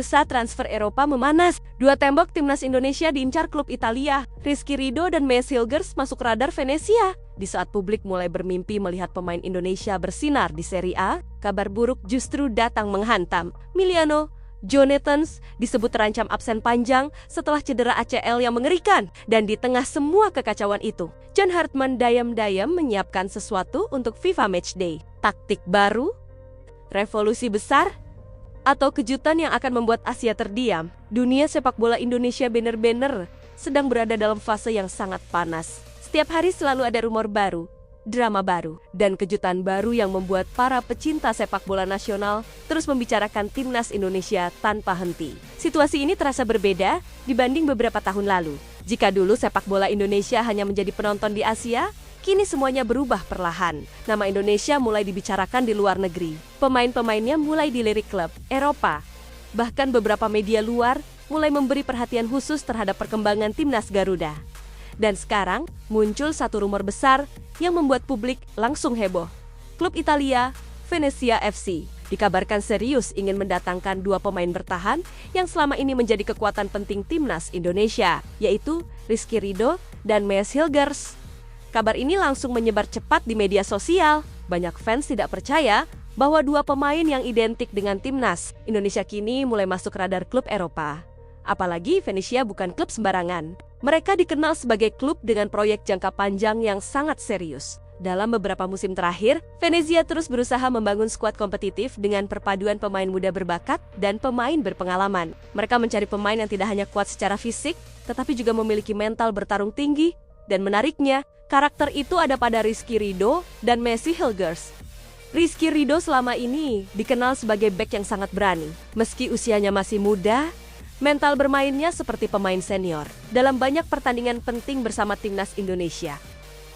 Bursa transfer Eropa memanas. Dua tembok timnas Indonesia diincar klub Italia. Rizky Ridho dan Maes Hilgers masuk radar Venezia. Di saat publik mulai bermimpi melihat pemain Indonesia bersinar di Serie A, kabar buruk justru datang menghantam. Emiliano Jonathans disebut terancam absen panjang setelah cedera ACL yang mengerikan. Dan di tengah semua kekacauan itu, John Hartman diam-diam menyiapkan sesuatu untuk FIFA Matchday. Taktik baru? Revolusi besar? Atau kejutan yang akan membuat Asia terdiam? Dunia sepak bola Indonesia bener-bener sedang berada dalam fase yang sangat panas. Setiap hari selalu ada rumor baru, drama baru, dan kejutan baru yang membuat para pecinta sepak bola nasional terus membicarakan timnas Indonesia tanpa henti. Situasi ini terasa berbeda dibanding beberapa tahun lalu. Jika dulu sepak bola Indonesia hanya menjadi penonton di Asia, kini semuanya berubah perlahan. Nama Indonesia mulai dibicarakan di luar negeri. Pemain-pemainnya mulai dilirik klub Eropa. Bahkan beberapa media luar mulai memberi perhatian khusus terhadap perkembangan timnas Garuda. Dan sekarang muncul satu rumor besar yang membuat publik langsung heboh. Klub Italia, Venezia FC, dikabarkan serius ingin mendatangkan dua pemain bertahan yang selama ini menjadi kekuatan penting timnas Indonesia, yaitu Rizky Ridho dan Maes Hilgers. Kabar ini langsung menyebar cepat di media sosial. Banyak fans tidak percaya bahwa dua pemain yang identik dengan timnas Indonesia kini mulai masuk radar klub Eropa. Apalagi Venezia bukan klub sembarangan. Mereka dikenal sebagai klub dengan proyek jangka panjang yang sangat serius. Dalam beberapa musim terakhir, Venezia terus berusaha membangun skuad kompetitif dengan perpaduan pemain muda berbakat dan pemain berpengalaman. Mereka mencari pemain yang tidak hanya kuat secara fisik, tetapi juga memiliki mental bertarung tinggi. Dan menariknya, karakter itu ada pada Rizky Ridho dan Maes Hilgers. Rizky Ridho selama ini dikenal sebagai bek yang sangat berani. Meski usianya masih muda, mental bermainnya seperti pemain senior dalam banyak pertandingan penting bersama timnas Indonesia.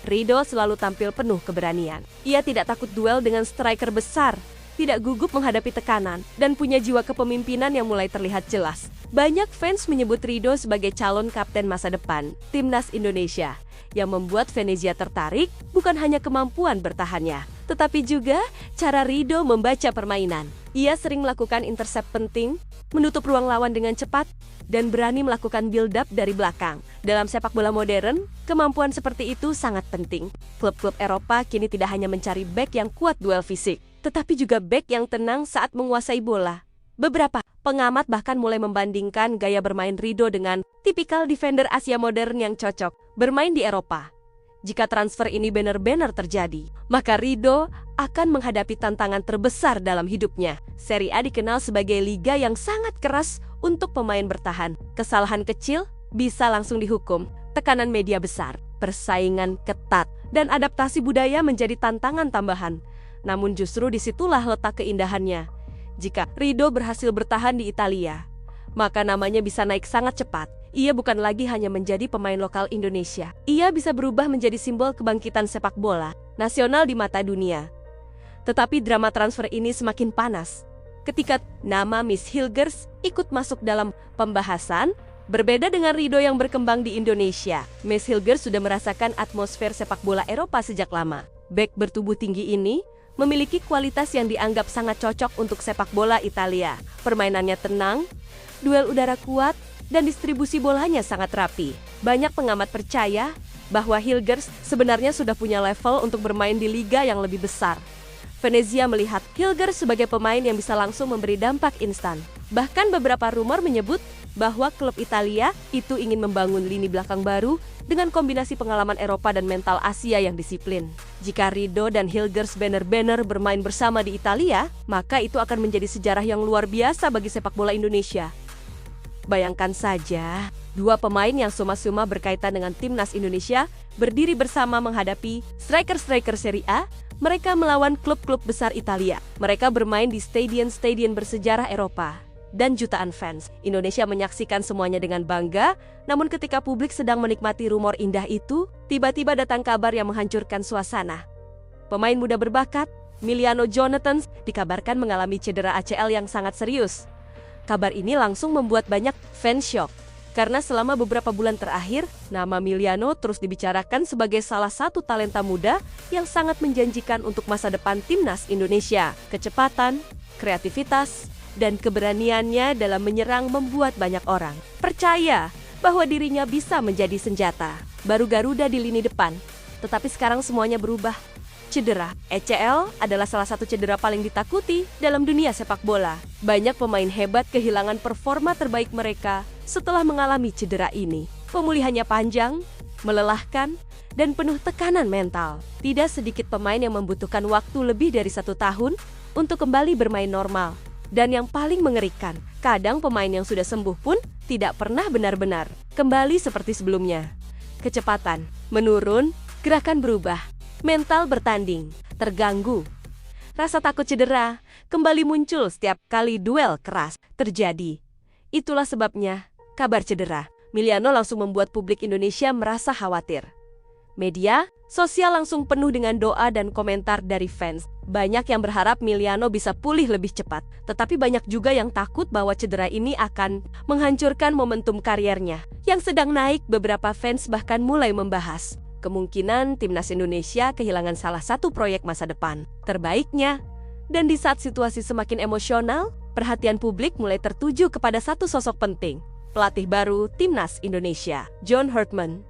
Ridho selalu tampil penuh keberanian. Ia tidak takut duel dengan striker besar, tidak gugup menghadapi tekanan, dan punya jiwa kepemimpinan yang mulai terlihat jelas. Banyak fans menyebut Ridho sebagai calon kapten masa depan timnas Indonesia. Yang membuat Venezia tertarik bukan hanya kemampuan bertahannya, tetapi juga cara Ridho membaca permainan. Ia sering melakukan intercept penting, menutup ruang lawan dengan cepat, dan berani melakukan build-up dari belakang. Dalam sepak bola modern, kemampuan seperti itu sangat penting. Klub-klub Eropa kini tidak hanya mencari bek yang kuat duel fisik, tetapi juga bek yang tenang saat menguasai bola. Beberapa pengamat bahkan mulai membandingkan gaya bermain Ridho dengan tipikal defender Asia modern yang cocok bermain di Eropa. Jika transfer ini benar-benar terjadi, maka Ridho akan menghadapi tantangan terbesar dalam hidupnya. Serie A dikenal sebagai liga yang sangat keras untuk pemain bertahan. Kesalahan kecil bisa langsung dihukum, tekanan media besar, persaingan ketat, dan adaptasi budaya menjadi tantangan tambahan. Namun justru disitulah letak keindahannya. Jika Ridho berhasil bertahan di Italia, maka namanya bisa naik sangat cepat. Ia bukan lagi hanya menjadi pemain lokal Indonesia. Ia bisa berubah menjadi simbol kebangkitan sepak bola nasional di mata dunia. Tetapi drama transfer ini semakin panas ketika nama Maes Hilgers ikut masuk dalam pembahasan. Berbeda dengan Ridho yang berkembang di Indonesia, Maes Hilgers sudah merasakan atmosfer sepak bola Eropa sejak lama. Bek bertubuh tinggi ini memiliki kualitas yang dianggap sangat cocok untuk sepak bola Italia. Permainannya tenang, duel udara kuat, dan distribusi bolanya sangat rapi. Banyak pengamat percaya bahwa Hilgers sebenarnya sudah punya level untuk bermain di liga yang lebih besar. Venezia melihat Hilgers sebagai pemain yang bisa langsung memberi dampak instan. Bahkan beberapa rumor menyebut bahwa klub Italia itu ingin membangun lini belakang baru dengan kombinasi pengalaman Eropa dan mental Asia yang disiplin. Jika Ridho dan Hilgers benar-benar bermain bersama di Italia, maka itu akan menjadi sejarah yang luar biasa bagi sepak bola Indonesia. Bayangkan saja, dua pemain yang suma-suma berkaitan dengan timnas Indonesia berdiri bersama menghadapi striker-striker Serie A. Mereka melawan klub-klub besar Italia. Mereka bermain di stadion-stadion bersejarah Eropa. Dan jutaan fans Indonesia menyaksikan semuanya dengan bangga. Namun ketika publik sedang menikmati rumor indah itu, tiba-tiba datang kabar yang menghancurkan suasana. Pemain muda berbakat, Emiliano Jonathans, dikabarkan mengalami cedera ACL yang sangat serius. Kabar ini langsung membuat banyak fans shock. Karena selama beberapa bulan terakhir, nama Emiliano terus dibicarakan sebagai salah satu talenta muda yang sangat menjanjikan untuk masa depan timnas Indonesia. Kecepatan, kreativitas, dan keberaniannya dalam menyerang membuat banyak orang percaya bahwa dirinya bisa menjadi senjata baru Garuda di lini depan. Tetapi sekarang semuanya berubah. Cedera. ECL adalah salah satu cedera paling ditakuti dalam dunia sepak bola. Banyak pemain hebat kehilangan performa terbaik mereka setelah mengalami cedera ini. Pemulihannya panjang, melelahkan, dan penuh tekanan mental. Tidak sedikit pemain yang membutuhkan waktu lebih dari 1 tahun untuk kembali bermain normal. Dan yang paling mengerikan, kadang pemain yang sudah sembuh pun tidak pernah benar-benar kembali seperti sebelumnya. Kecepatan menurun, gerakan berubah, mental bertanding terganggu. Rasa takut cedera kembali muncul setiap kali duel keras terjadi. Itulah sebabnya kabar cedera Emiliano langsung membuat publik Indonesia merasa khawatir. Media sosial langsung penuh dengan doa dan komentar dari fans. Banyak yang berharap Emiliano bisa pulih lebih cepat, tetapi banyak juga yang takut bahwa cedera ini akan menghancurkan momentum kariernya. Yang sedang naik, beberapa fans bahkan mulai membahas kemungkinan timnas Indonesia kehilangan salah satu proyek masa depan terbaiknya. Dan di saat situasi semakin emosional, perhatian publik mulai tertuju kepada satu sosok penting, pelatih baru timnas Indonesia, John Herdman.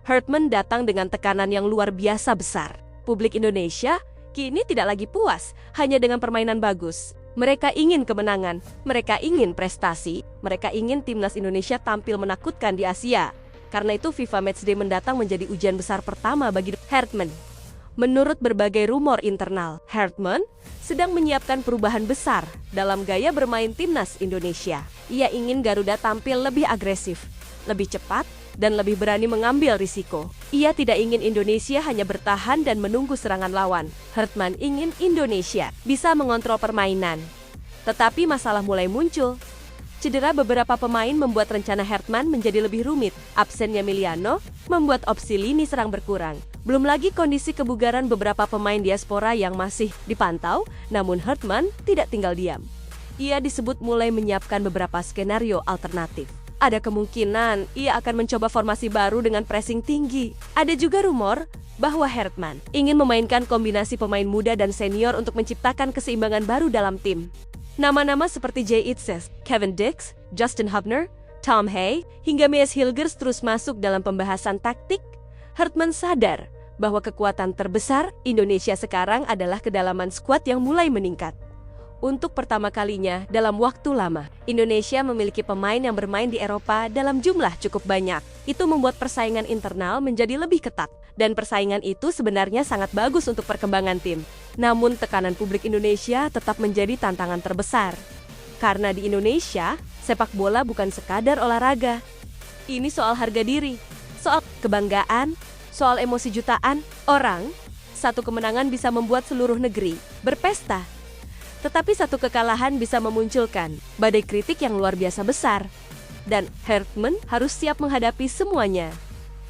Herdman datang dengan tekanan yang luar biasa besar. Publik Indonesia kini tidak lagi puas hanya dengan permainan bagus. Mereka ingin kemenangan, mereka ingin prestasi, mereka ingin timnas Indonesia tampil menakutkan di Asia. Karena itu FIFA Matchday mendatang menjadi ujian besar pertama bagi Herdman. Menurut berbagai rumor internal, Herdman sedang menyiapkan perubahan besar dalam gaya bermain timnas Indonesia. Ia ingin Garuda tampil lebih agresif, lebih cepat, dan lebih berani mengambil risiko. Ia tidak ingin Indonesia hanya bertahan dan menunggu serangan lawan. Herdman ingin Indonesia bisa mengontrol permainan. Tetapi masalah mulai muncul. Cedera beberapa pemain membuat rencana Herdman menjadi lebih rumit. Absennya Emiliano membuat opsi lini serang berkurang. Belum lagi kondisi kebugaran beberapa pemain diaspora yang masih dipantau, namun Herdman tidak tinggal diam. Ia disebut mulai menyiapkan beberapa skenario alternatif. Ada kemungkinan ia akan mencoba formasi baru dengan pressing tinggi. Ada juga rumor bahwa Herdman ingin memainkan kombinasi pemain muda dan senior untuk menciptakan keseimbangan baru dalam tim. Nama-nama seperti Jay Itzes, Kevin Dix, Justin Hubner, Tom Hay, hingga Mes Hilgers terus masuk dalam pembahasan taktik. Herdman sadar bahwa kekuatan terbesar Indonesia sekarang adalah kedalaman skuad yang mulai meningkat. Untuk pertama kalinya dalam waktu lama, Indonesia memiliki pemain yang bermain di Eropa dalam jumlah cukup banyak. Itu membuat persaingan internal menjadi lebih ketat. Dan persaingan itu sebenarnya sangat bagus untuk perkembangan tim. Namun tekanan publik Indonesia tetap menjadi tantangan terbesar. Karena di Indonesia, sepak bola bukan sekadar olahraga. Ini soal harga diri, soal kebanggaan, soal emosi jutaan orang. Satu kemenangan bisa membuat seluruh negeri berpesta. Tetapi satu kekalahan bisa memunculkan badai kritik yang luar biasa besar. Dan Herdman harus siap menghadapi semuanya.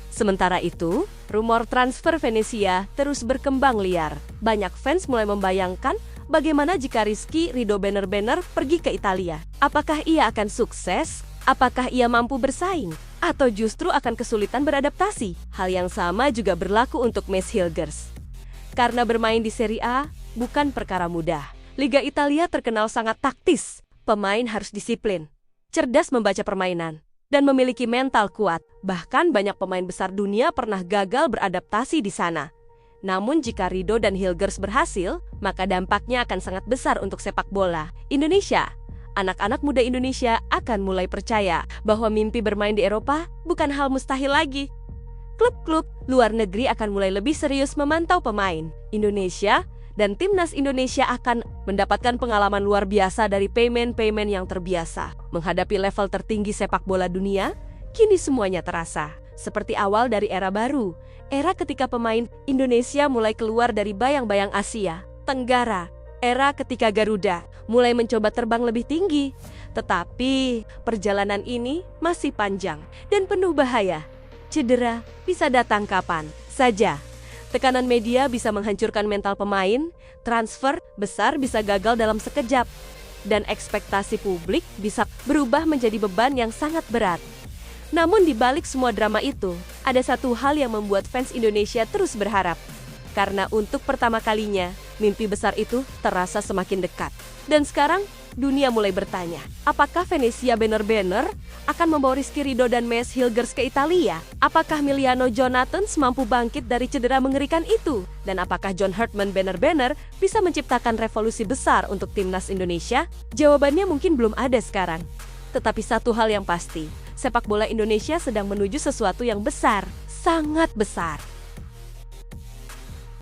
Sementara itu, rumor transfer Venezia terus berkembang liar. Banyak fans mulai membayangkan bagaimana jika Rizky Ridho benar-benar pergi ke Italia. Apakah ia akan sukses? Apakah ia mampu bersaing? Atau justru akan kesulitan beradaptasi? Hal yang sama juga berlaku untuk Mes Hilgers. Karena bermain di Serie A bukan perkara mudah. Liga Italia terkenal sangat taktis. Pemain harus disiplin, cerdas membaca permainan, dan memiliki mental kuat. Bahkan banyak pemain besar dunia pernah gagal beradaptasi di sana. Namun jika Ridho dan Hilgers berhasil, maka dampaknya akan sangat besar untuk sepak bola Indonesia. Anak-anak muda Indonesia akan mulai percaya bahwa mimpi bermain di Eropa bukan hal mustahil lagi. Klub-klub luar negeri akan mulai lebih serius memantau pemain Indonesia, dan timnas Indonesia akan mendapatkan pengalaman luar biasa dari pemain-pemain yang terbiasa. Menghadapi level tertinggi sepak bola dunia, kini semuanya terasa seperti awal dari era baru. Era ketika pemain Indonesia mulai keluar dari bayang-bayang Asia Tenggara. Era ketika Garuda mulai mencoba terbang lebih tinggi. Tetapi perjalanan ini masih panjang dan penuh bahaya. Cedera bisa datang kapan saja. Tekanan media bisa menghancurkan mental pemain, transfer besar bisa gagal dalam sekejap, dan ekspektasi publik bisa berubah menjadi beban yang sangat berat. Namun di balik semua drama itu, ada satu hal yang membuat fans Indonesia terus berharap. Karena untuk pertama kalinya, mimpi besar itu terasa semakin dekat. Dan sekarang, dunia mulai bertanya, apakah Venezia benar-benar akan membawa Rizky Ridho dan Maes Hilgers ke Italia? Apakah Miliano Jonathans mampu bangkit dari cedera mengerikan itu? Dan apakah John Hartman benar-benar bisa menciptakan revolusi besar untuk timnas Indonesia? Jawabannya mungkin belum ada sekarang. Tetapi satu hal yang pasti, sepak bola Indonesia sedang menuju sesuatu yang besar, sangat besar.